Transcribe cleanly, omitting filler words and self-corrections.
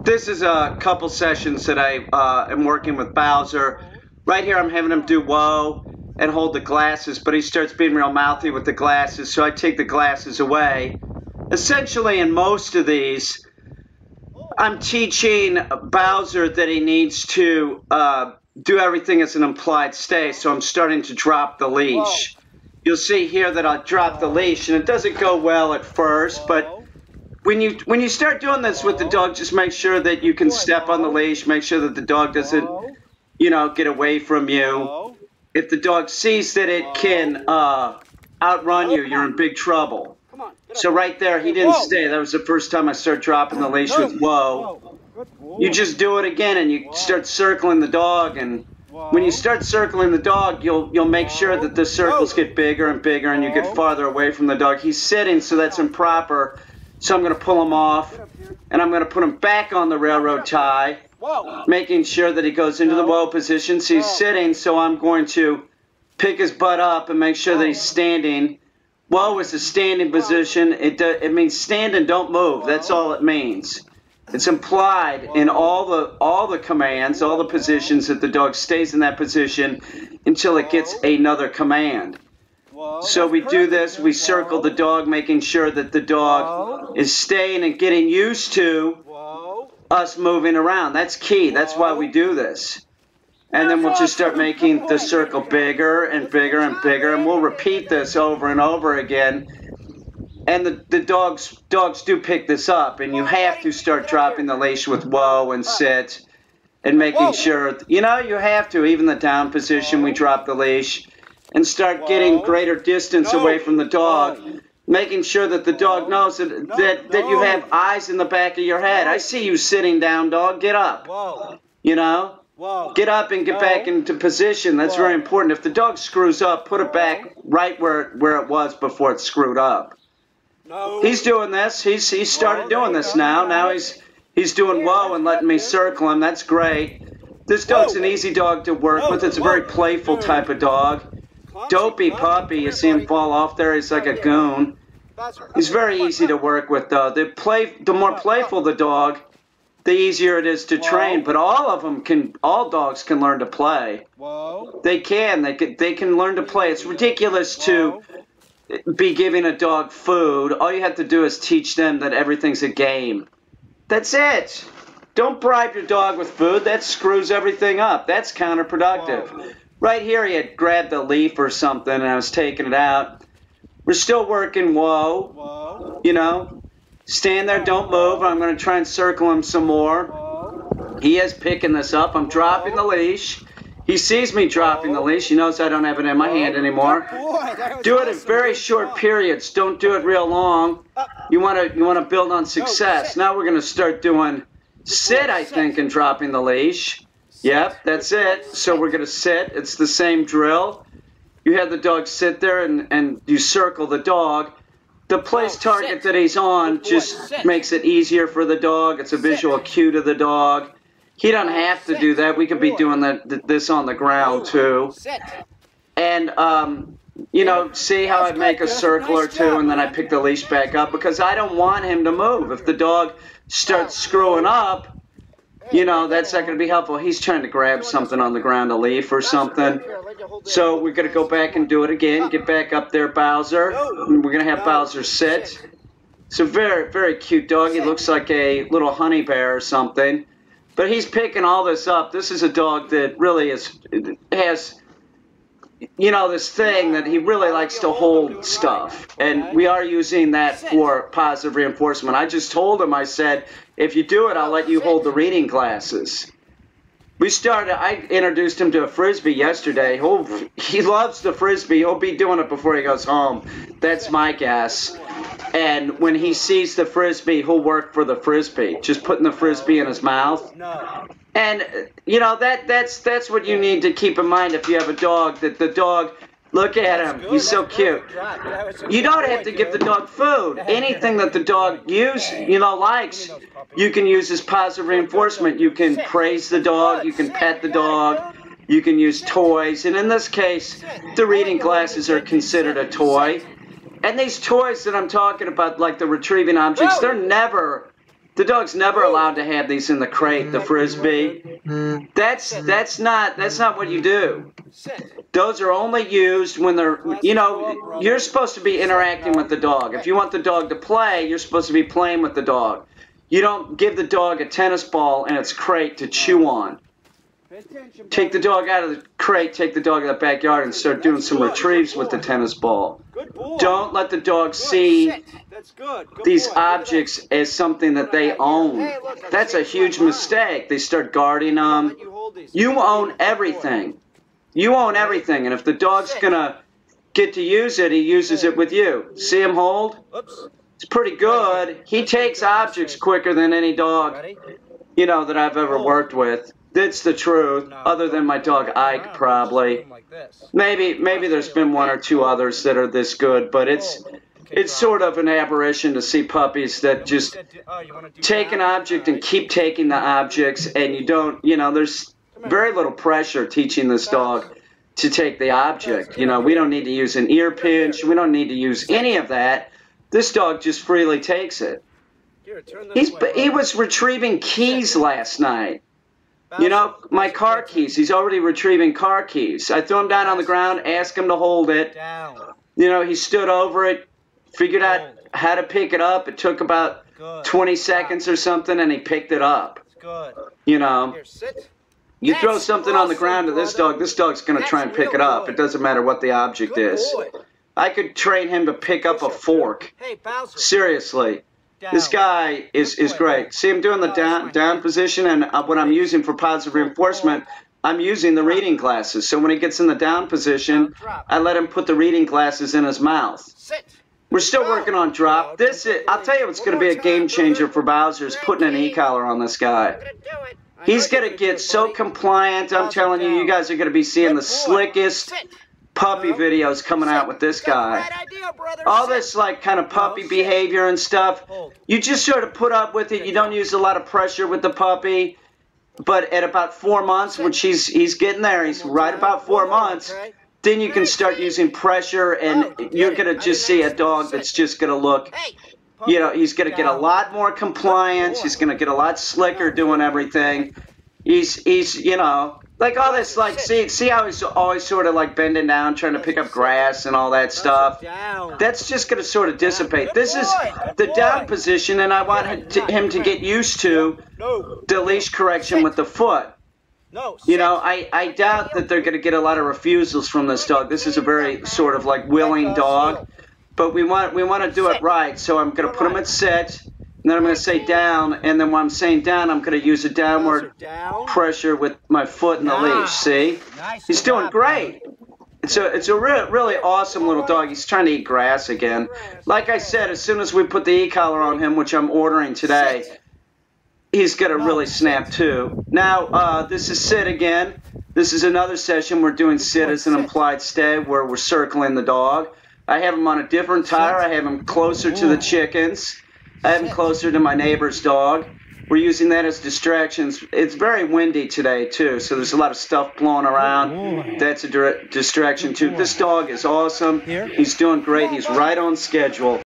This is a couple sessions that I am working with Bowser. Right here I'm having him do whoa and hold the glasses, but he starts being real mouthy with the glasses, so I take the glasses away. Essentially, in most of these, I'm teaching Bowser that he needs to do everything as an implied stay, so I'm starting to drop the leash. You'll see here that I drop the leash, and it doesn't go well at first, but when you start doing this with the dog, just make sure that you can step on the leash, make sure that the dog doesn't, get away from you. If the dog sees that it can outrun you, you're in big trouble. So right there, he didn't stay. That was the first time I started dropping the leash with whoa. You just do it again, and you start circling the dog, and when you start circling the dog, you'll make sure that the circles get bigger and bigger, and you get farther away from the dog. He's sitting, so that's improper. So I'm going to pull him off, and I'm going to put him back on the railroad tie, making sure that he goes into the whoa position. So he's sitting, so I'm going to pick his butt up and make sure that he's standing. Whoa is a standing position. It means stand and don't move. That's all it means. It's implied in all the commands, all the positions, that the dog stays in that position until it gets another command. So we do this, we circle the dog, making sure that the dog is staying and getting used to us moving around. That's key. That's why we do this. And then we'll just start making the circle bigger and bigger and bigger, and we'll repeat this over and over again. And the dogs do pick this up, and you have to start dropping the leash with whoa and sit and making sure, you have to, even the down position, we drop the leash. And start getting greater distance away from the dog, making sure that the dog knows that you have eyes in the back of your head. I see you sitting down, dog. Get up. Get up and get back into position. That's very important. If the dog screws up, put it back right where it was before it screwed up. He's doing this. He's started doing this now. Now he's doing whoa and letting me circle him. That's great. This dog's an easy dog to work with. It's a very playful type of dog. Dopey puppy, you see him fall off there, he's like a goon. He's very easy to work with, though. The more playful the dog, the easier it is to train. But all dogs can learn to play. They can learn to play. It's ridiculous to be giving a dog food. All you have to do is teach them that everything's a game. That's it. Don't bribe your dog with food. That screws everything up. That's counterproductive. Right here, he had grabbed a leaf or something, and I was taking it out. We're still working whoa. Stand there, don't move. I'm going to try and circle him some more. He is picking this up. I'm dropping the leash. He sees me dropping the leash. He knows I don't have it in my hand anymore. Do it in very short periods. Don't do it real long. You want to build on success. Now we're going to start doing sit, I think, and dropping the leash. Yep, that's it. So we're going to sit. It's the same drill. You have the dog sit there and you circle the dog. The place target that he's on just makes it easier for the dog. It's a visual cue to the dog. He doesn't have to do that. We could be doing this on the ground too. And, see how I make a circle or two and then I pick the leash back up because I don't want him to move. If the dog starts screwing up, that's not going to be helpful. He's trying to grab something on the ground, a leaf or something. So we're going to go back and do it again. Get back up there, Bowser. And we're going to have Bowser sit. It's a very, very cute dog. He looks like a little honey bear or something. But he's picking all this up. This is a dog that really has this thing that he really likes to hold stuff. And we are using that for positive reinforcement. I just told him, I said, if you do it, I'll let you hold the reading glasses. I introduced him to a Frisbee yesterday. He loves the Frisbee. He'll be doing it before he goes home. That's my guess. And when he sees the Frisbee, he'll work for the Frisbee. Just putting the Frisbee in his mouth. And, that's what you need to keep in mind if you have a dog, that the dog, look at him, he's so cute. You don't have to give the dog food. Anything that the dog likes, you can use as positive reinforcement. You can praise the dog, you can pet the dog, you can use toys. And in this case, the reading glasses are considered a toy. And these toys that I'm talking about, like the retrieving objects, they're never The dog's never allowed to have these in the crate, the Frisbee. That's not what you do. Those are only used when they're, you know, you're supposed to be interacting with the dog. If you want the dog to play, you're supposed to be playing with the dog. You don't give the dog a tennis ball in its crate to chew on. Take the dog out of the crate, take the dog in the backyard, and start doing some retrieves with the tennis ball. Don't let the dog see these objects as something that they own. That's a huge mistake. They start guarding them. You own everything. You own everything, and if the dog's going to get to use it, he uses it with you. See him hold? It's pretty good. He takes objects quicker than any dog, you know, that I've ever worked with. That's the truth, other than my dog Ike, probably. Maybe there's been one or two others that are this good, but it's sort of an aberration to see puppies that just take an object and keep taking the objects, and you don't, you know, there's very little pressure teaching this dog to take the object. You know, we don't need to use an ear pinch. We don't need to use any of that. This dog just freely takes it. He was retrieving keys last night. You know, my car keys. He's already retrieving car keys. I threw him down on the ground, asked him to hold it. You know, he stood over it, figured out how to pick it up. It took about 20 seconds or something, and he picked it up. You know, you throw something on the ground to this dog's going to try and pick it up. It doesn't matter what the object is. I could train him to pick up a fork. Seriously. This guy is great. See him doing the down position, and when I'm using for positive reinforcement, I'm using the reading glasses. So when he gets in the down position, I let him put the reading glasses in his mouth. We're still working on drop. I'll tell you what's going to be a game changer for Bowser is putting an e-collar on this guy. He's going to get so compliant. I'm telling you, you guys are going to be seeing the slickest puppy videos coming out with this guy. All this like kind of puppy behavior and stuff, you just sort of put up with it. You don't use a lot of pressure with the puppy. But at about 4 months, which he's getting there, he's right about 4 months, then you can start using pressure, and you're going to just see a dog that's just going to look, you know, he's going to get a lot more compliance. He's going to get a lot slicker doing everything. He's you know, like all this, like, see how he's always sort of like bending down, trying to pick up grass and all that stuff? That's just going to sort of dissipate. This is the down position, and I want him to get used to the leash correction with the foot. You know, I doubt that they're going to get a lot of refusals from this dog. This is a very sort of like willing dog, but we want to do it right. So I'm going to put him at sit. And then I'm going to say down, and then when I'm saying down, I'm going to use a downward pressure with my foot in the leash. See? He's doing great. It's a really awesome little dog. He's trying to eat grass again. Like I said, as soon as we put the e-collar on him, which I'm ordering today, he's going to really snap too. Now, this is sit again. This is another session. We're doing sit as an implied stay where we're circling the dog. I have him on a different tire. I have him closer to the chickens. I have him closer to my neighbor's dog. We're using that as distractions. It's very windy today, too, so there's a lot of stuff blowing around. That's a distraction, too. This dog is awesome. He's doing great. He's right on schedule.